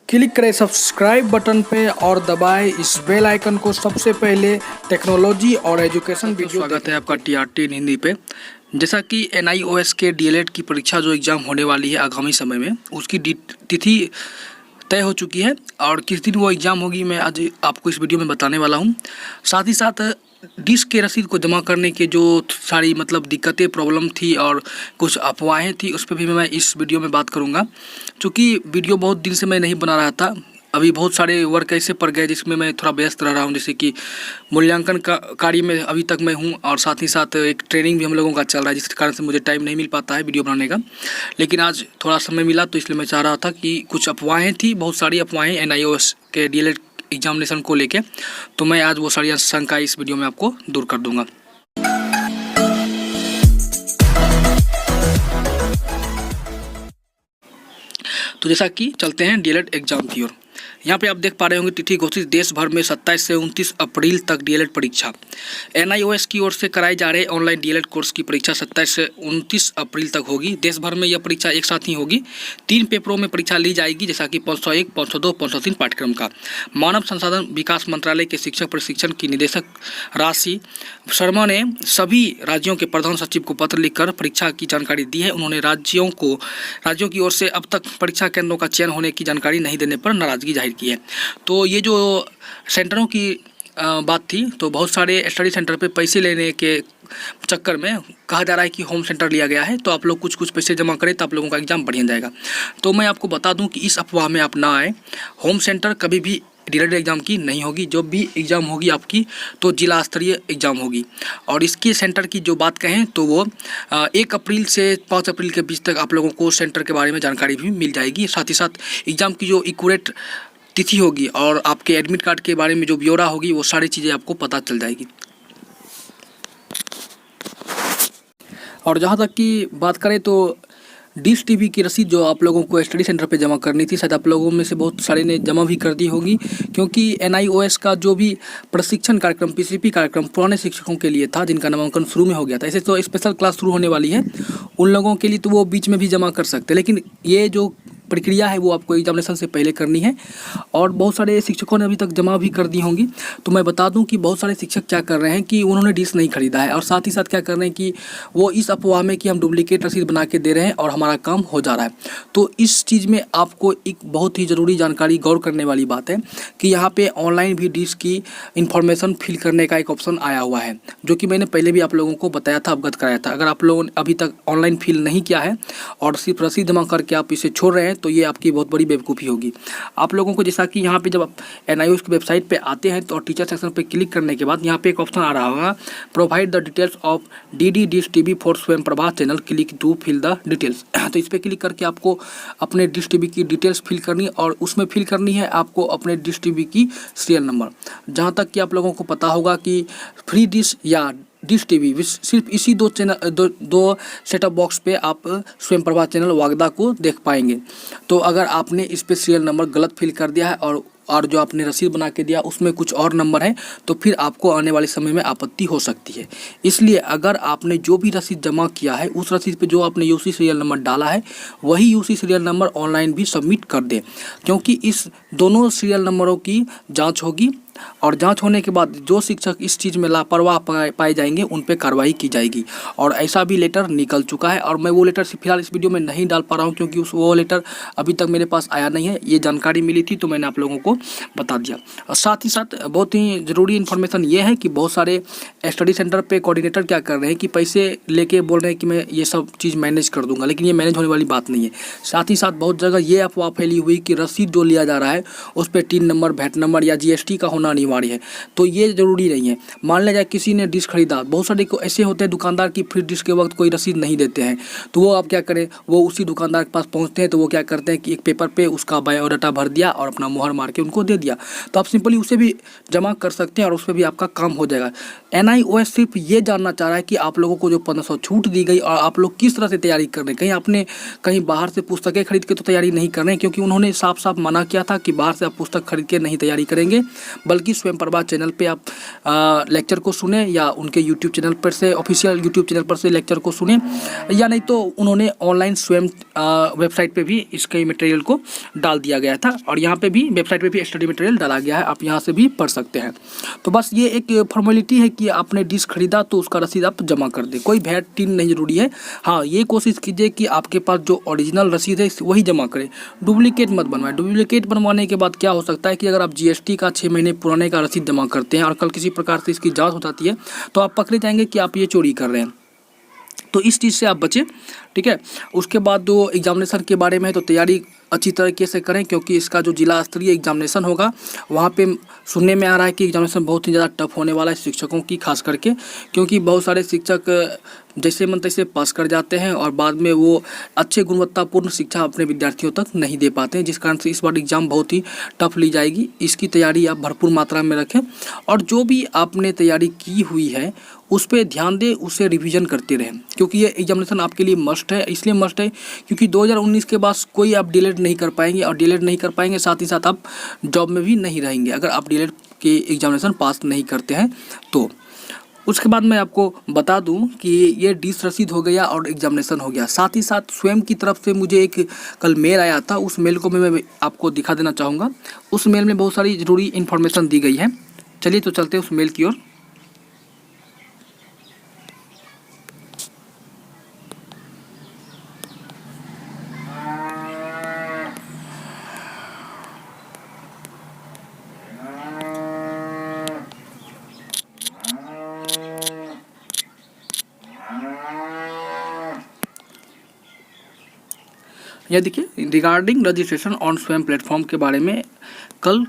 Click करें subscribe button पे और दबाएं इस बेल आइकन को सबसे पहले टेक्नोलॉजी और एजुकेशन वीडियो। स्वागत है आपका टीआरटी इन हिंदी पे। जैसा कि NIOS के DLED की परीक्षा जो एग्ज़ाम होने वाली है आगामी समय में, उसकी तिथि तय हो चुकी है और किस दिन वो एग्ज़ाम होगी मैं आज आपको इस वीडियो में बताने वाला हूँ। साथ ही साथ डिस्क के रसीद को जमा करने के जो सारी दिक्कतें प्रॉब्लम थी और कुछ अफवाहें थी उस पर भी मैं इस वीडियो में बात करूंगा। क्योंकि वीडियो बहुत दिन से मैं नहीं बना रहा था, अभी बहुत सारे वर्क ऐसे पड़ गए जिसमें मैं थोड़ा व्यस्त रह रहा हूं, जैसे कि मूल्यांकन का कार्य में अभी तक मैं हूं और साथ ही साथ एक ट्रेनिंग भी हम लोगों का चल रहा है, जिसके कारण से मुझे टाइम नहीं मिल पाता है वीडियो बनाने का। लेकिन आज थोड़ा समय मिला तो इसलिए मैं चाह रहा था कि कुछ अफवाहें थी, बहुत सारी अफवाहें NIOS के DLED एग्जामिनेशन को लेके, तो मैं आज वो सारी शंकाएं इस वीडियो में आपको दूर कर दूंगा। तो जैसा कि चलते हैं DLED एग्जाम की ओर। यहाँ पे आप देख पा रहे होंगे तिथि घोषित, देश भर में 27 से 29 अप्रैल तक DLED परीक्षा। NIOS की ओर से कराई जा रहे ऑनलाइन DLED कोर्स की परीक्षा 27 से 29 अप्रैल तक होगी। देश भर में यह परीक्षा एक साथ ही होगी। 3 पेपरों में परीक्षा ली जाएगी, जैसा कि 501, 502, 503 पाठ्यक्रम का। मानव संसाधन विकास मंत्रालय के शिक्षक प्रशिक्षण की निदेशक राशि शर्मा ने सभी राज्यों के प्रधान सचिव को पत्र लिखकर परीक्षा की जानकारी दी है। उन्होंने राज्यों की ओर से अब तक परीक्षा केंद्रों का चयन होने की जानकारी नहीं देने पर नाराजगी जाहिर की है। तो ये जो सेंटरों की बात थी, तो बहुत सारे स्टडी सेंटर पे पैसे लेने के चक्कर में कहा जा रहा है कि होम सेंटर लिया गया है, तो आप लोग कुछ पैसे जमा करें तो आप लोगों का एग्ज़ाम बढ़िया जाएगा। तो मैं आपको बता दूं कि इस अफवाह में आप ना आए। होम सेंटर कभी भी DLED एग्ज़ाम की नहीं होगी। जो भी एग्ज़ाम होगी आपकी तो जिला स्तरीय एग्ज़ाम होगी। और इसके सेंटर की जो बात कहें तो वो 1 अप्रैल से 5 अप्रैल के बीच तक आप लोगों को सेंटर के बारे में जानकारी भी मिल जाएगी। साथ ही साथ एग्ज़ाम की जो एक्यूरेट तिथि होगी और आपके एडमिट कार्ड के बारे में जो ब्यौरा होगी, वो सारी चीज़ें आपको पता चल जाएगी। और जहाँ तक की बात करें तो डिश TV की रसीद जो आप लोगों को स्टडी सेंटर पे जमा करनी थी, शायद आप लोगों में से बहुत सारे ने जमा भी कर दी होगी, क्योंकि NIOS का जो भी प्रशिक्षण कार्यक्रम PCP कार्यक्रम पुराने शिक्षकों के लिए था, जिनका नामांकन शुरू में हो गया था। ऐसे तो स्पेशल क्लास शुरू होने वाली है उन लोगों के लिए, तो वो बीच में भी जमा कर सकते हैं। लेकिन ये जो प्रक्रिया है वो आपको एग्जामिनेशन से पहले करनी है और बहुत सारे शिक्षकों ने अभी तक जमा भी कर दी होंगी। तो मैं बता दूं कि बहुत सारे शिक्षक क्या कर रहे हैं कि उन्होंने डिश नहीं खरीदा है और साथ ही साथ क्या कर रहे हैं कि वो इस अफवाह में कि हम डुप्लीकेट रसीद बना के दे रहे हैं और हमारा काम हो जा रहा है। तो इस चीज़ में आपको एक बहुत ही ज़रूरी जानकारी गौर करने वाली बात है कि यहाँ पर ऑनलाइन भी डिश की इन्फॉर्मेशन फिल करने का एक ऑप्शन आया हुआ है, जो कि मैंने पहले भी आप लोगों को बताया था, अवगत कराया था। अगर आप लोगों ने अभी तक ऑनलाइन फिल नहीं किया है और सिर्फ रसीद जमा करके आप इसे छोड़ रहे हैं, तो ये आपकी बहुत बड़ी बेवकूफ़ी होगी। आप लोगों को जैसा कि यहाँ पे जब आप NIOS की वेबसाइट पे आते हैं तो टीचर सेक्शन पे क्लिक करने के बाद यहाँ पे एक ऑप्शन आ रहा होगा, provide the details of DD dish TV for Swayam Prabha channel, click to fill the details. तो इस पर क्लिक करके आपको अपने डिश TV की डिटेल्स फिल करनी और उसमें फिल करनी है आपको अपने डिश TV की सीरियल नंबर। जहाँ तक कि आप लोगों को पता होगा कि फ्री डिश या डिश TV सिर्फ इसी दो सेटअप बॉक्स पे आप स्वयं प्रभा चैनल वागदा को देख पाएंगे। तो अगर आपने इस पे सीरियल नंबर गलत फिल कर दिया है और जो आपने रसीद बना के दिया उसमें कुछ और नंबर है, तो फिर आपको आने वाले समय में आपत्ति हो सकती है। इसलिए अगर आपने जो भी रसीद जमा किया है उस रसीद पे जो आपने UC सीरियल नंबर डाला है वही UC सीरियल नंबर ऑनलाइन भी सबमिट कर दें, क्योंकि इस दोनों सीरियल नंबरों की जाँच होगी और जांच होने के बाद जो शिक्षक इस चीज़ में लापरवाह पाए जाएंगे उन पे कार्रवाई की जाएगी। और ऐसा भी लेटर निकल चुका है और मैं वो लेटर फिलहाल इस वीडियो में नहीं डाल पा रहा हूँ, क्योंकि वो लेटर अभी तक मेरे पास आया नहीं है। ये जानकारी मिली थी तो मैंने आप लोगों को बता दिया। और साथ ही साथ बहुत ही ज़रूरी इन्फॉर्मेशन ये है कि बहुत सारे स्टडी सेंटर पे कोऑर्डिनेटर क्या कर रहे हैं कि पैसे लेके बोल रहे हैं कि मैं ये सब चीज़ मैनेज कर दूंगा, लेकिन ये मैनेज होने वाली बात नहीं है। साथ ही साथ बहुत जगह ये अफवाह फैली हुई कि रसीद जो लिया जा रहा है उस पर TIN नंबर, VAT नंबर या GST का होना अनिवार्य है, तो ये ज़रूरी नहीं है। मान लिया जाए किसी ने डिश खरीदा, बहुत सारे ऐसे होते हैं दुकानदार की फ्री डिश के वक्त कोई रसीद नहीं देते हैं, तो वो आप क्या करें, वो उसी दुकानदार के पास पहुंचते हैं तो वो क्या करते हैं कि एक पेपर पे उसका बायोडाटा भर दिया और अपना मुहर मार के उनको दे दिया। तो आप सिंपली उसे भी जमा कर सकते हैं और उस पर भी आपका काम हो जाएगा। NIOS सिर्फ ये जानना चाह रहा है कि आप लोगों को जो 1500 छूट दी गई और आप लोग किस तरह से तैयारी कर रहे हैं। कहीं आपने कहीं बाहर से पुस्तकें खरीद के तो तैयारी नहीं कर रहे हैं, क्योंकि उन्होंने साफ साफ मना किया था कि बाहर से आप पुस्तक खरीद के नहीं तैयारी करेंगे, बल्कि बल्कि स्वयं प्रभा चैनल पे आप लेक्चर को सुने या उनके यूट्यूब चैनल पर से, ऑफिशियल यूट्यूब चैनल पर से लेक्चर को सुने, या नहीं तो उन्होंने ऑनलाइन स्वयं वेबसाइट पे भी इसके मटेरियल को डाल दिया गया था और यहाँ पे भी वेबसाइट पे भी स्टडी मटेरियल डाला गया है, आप यहाँ से भी पढ़ सकते हैं। तो बस ये एक फॉर्मेलिटी है कि आपने डिस्क खरीदा तो उसका रसीद आप जमा कर दें, कोई वैट टिन नहीं जरूरी है। हाँ, ये कोशिश कीजिए कि आपके पास जो ओरिजिनल रसीद है वही जमा करें, डुप्लीकेट मत बनवाएं। डुप्लीकेट बनवाने के बाद क्या हो सकता है कि अगर आप जीएसटी का 6 महीने पुराने का रसीद जमा करते हैं और कल किसी प्रकार से इसकी जाँच हो जाती है तो आप पकड़े जाएंगे कि आप ये चोरी कर रहे हैं। तो इस चीज़ से आप बचें, ठीक है। उसके बाद जो एग्जामिनेशन के बारे में है तो तैयारी अच्छी तरीके से करें, क्योंकि इसका जो जिला स्तरीय एग्जामिनेशन होगा वहाँ पे सुनने में आ रहा है कि एग्जामिनेशन बहुत ही ज़्यादा टफ होने वाला है शिक्षकों की खास करके, क्योंकि बहुत सारे शिक्षक जैसे मन तैसे पास कर जाते हैं और बाद में वो अच्छे गुणवत्तापूर्ण शिक्षा अपने विद्यार्थियों तक नहीं दे पाते हैं, जिस कारण से इस बार एग्ज़ाम बहुत ही टफ ली जाएगी। इसकी तैयारी आप भरपूर मात्रा में रखें और जो भी आपने तैयारी की हुई है उस पर ध्यान दें, उसे रिवीजन करते रहें, क्योंकि ये एग्जामिनेशन आपके लिए मस्ट है। इसलिए मस्ट है क्योंकि 2019 के बाद कोई आप डीएलएड नहीं कर पाएंगे और डीएलएड नहीं कर पाएंगे साथ ही साथ आप जॉब में भी नहीं रहेंगे अगर आप डीएलएड के एग्जामिनेशन पास नहीं करते हैं तो। उसके बाद मैं आपको बता दूं कि ये डिस रसीद हो गया और एग्जामिनेशन हो गया, साथ ही साथ स्वयं की तरफ से मुझे एक कल मेल आया था, उस मेल को मैं आपको दिखा देना चाहूँगा। उस मेल में बहुत सारी ज़रूरी इन्फॉर्मेशन दी गई है। चलिए तो चलते हैं उस मेल की ओर। यह देखिए, रिगार्डिंग रजिस्ट्रेशन ऑन स्वयं प्लेटफॉर्म के बारे में कल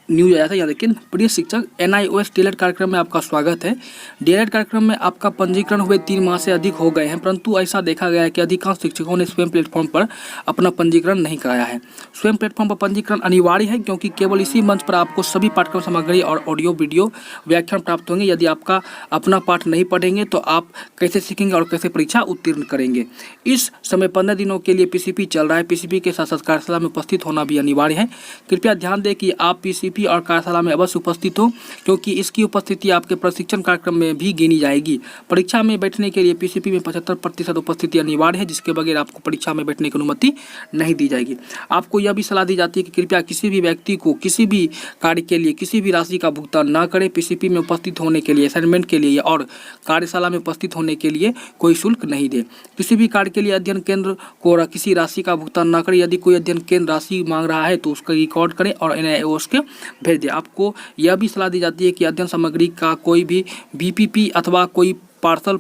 न्यूज आया था। यहाँ देखिए, प्रिय शिक्षक, NIOS डीएलएड कार्यक्रम में आपका स्वागत है। डीएलएड कार्यक्रम में आपका पंजीकरण हुए 3 माह से अधिक हो गए हैं, परंतु ऐसा देखा गया है कि अधिकांश शिक्षकों ने स्वयं प्लेटफॉर्म पर अपना पंजीकरण नहीं कराया है। स्वयं प्लेटफॉर्म पर पंजीकरण अनिवार्य है, क्योंकि केवल इसी मंच पर आपको सभी पाठ्यक्रम सामग्री और ऑडियो वीडियो व्याख्यान प्राप्त होंगे। यदि आपका अपना पाठ नहीं पढ़ेंगे तो आप कैसे सीखेंगे और कैसे परीक्षा उत्तीर्ण करेंगे। इस समय 15 दिनों के लिए PCP चल रहा है। PCP के साथ साथ कार्यशाला में उपस्थित होना भी अनिवार्य है। कृपया ध्यान दें कि आप PCP और कार्यशाला में अवश्य उपस्थित हो, क्योंकि इसकी उपस्थिति आपके प्रशिक्षण कार्यक्रम में भी गिनी जाएगी। परीक्षा में बैठने के लिए PCP में 75% उपस्थिति अनिवार्य है, जिसके बगैर आपको परीक्षा में बैठने की अनुमति नहीं दी जाएगी। आपको यह भी सलाह दी जाती है कि कृपया किसी भी व्यक्ति को किसी भी कार्य के लिए किसी भी राशि का भुगतान न करें। PCP में उपस्थित होने के लिए, असाइनमेंट के लिए और कार्यशाला में उपस्थित होने के लिए कोई शुल्क नहीं दे। किसी भी कार्य के लिए अध्ययन केंद्र को किसी राशि का भुगतान न करें। यदि कोई अध्ययन केंद्र राशि मांग रहा है तो उसका रिकॉर्ड करें और NIOS के भेज दें। आपको यह भी सलाह दी जाती है कि अध्ययन सामग्री का कोई भी BPP अथवा कोई पार्सल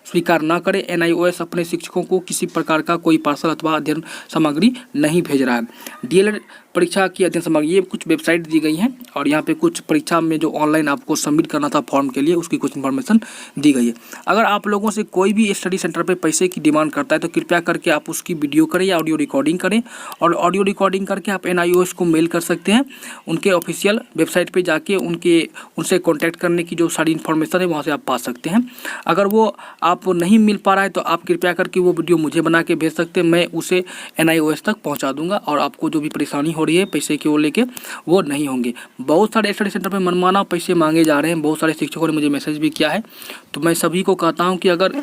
स्वीकार न करें। NIOS अपने शिक्षकों को किसी प्रकार का कोई पार्सल अथवा अध्ययन सामग्री नहीं भेज रहा है। डीएलएड परीक्षा की अध्ययन सामग्री, ये कुछ वेबसाइट दी गई हैं और यहाँ पे कुछ परीक्षा में जो ऑनलाइन आपको सबमिट करना था फॉर्म के लिए, उसकी कुछ इन्फॉर्मेशन दी गई है। अगर आप लोगों से कोई भी स्टडी सेंटर पे पैसे की डिमांड करता है तो कृपया करके आप उसकी वीडियो करें या ऑडियो रिकॉर्डिंग करें, और ऑडियो रिकॉर्डिंग करके आप NIOS को मेल कर सकते हैं। उनके ऑफिशियल वेबसाइट पर जाके उनसे कॉन्टैक्ट करने की जो सारी इन्फॉर्मेशन है वहाँ से आप पा सकते हैं। अगर वो आप नहीं मिल पा रहा है तो आप कृपया करके वो वीडियो मुझे बना के भेज सकते हैं, मैं उसे NIOS तक पहुंचा दूंगा और आपको जो भी परेशानी हो रही है पैसे की ओर लेके वो नहीं होंगे। बहुत सारे स्टडी सेंटर पे मनमाना पैसे मांगे जा रहे हैं, बहुत सारे शिक्षकों ने मुझे मैसेज भी किया है। तो मैं सभी को कहता हूं कि अगर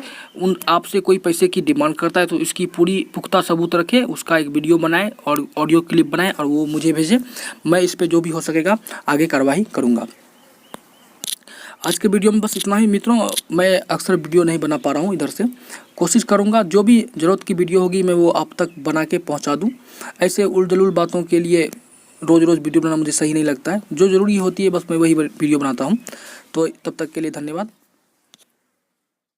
आपसे कोई पैसे की डिमांड करता है तो इसकी पूरी पुख्ता सबूत रखें, उसका एक वीडियो बनाएं और ऑडियो क्लिप बनाएं और वो मुझे भेजें। मैं इस पर जो भी हो सकेगा आगे कार्रवाई करूँगा। आज के वीडियो में बस इतना ही मित्रों। मैं अक्सर वीडियो नहीं बना पा रहा हूँ, इधर से कोशिश करूँगा जो भी ज़रूरत की वीडियो होगी मैं वो आप तक बना के पहुँचा दूँ। ऐसे उलझुल बातों के लिए रोज़ वीडियो बनाना मुझे सही नहीं लगता है। जो ज़रूरी होती है बस मैं वही वीडियो बनाता हूँ। तो तब तक के लिए धन्यवाद।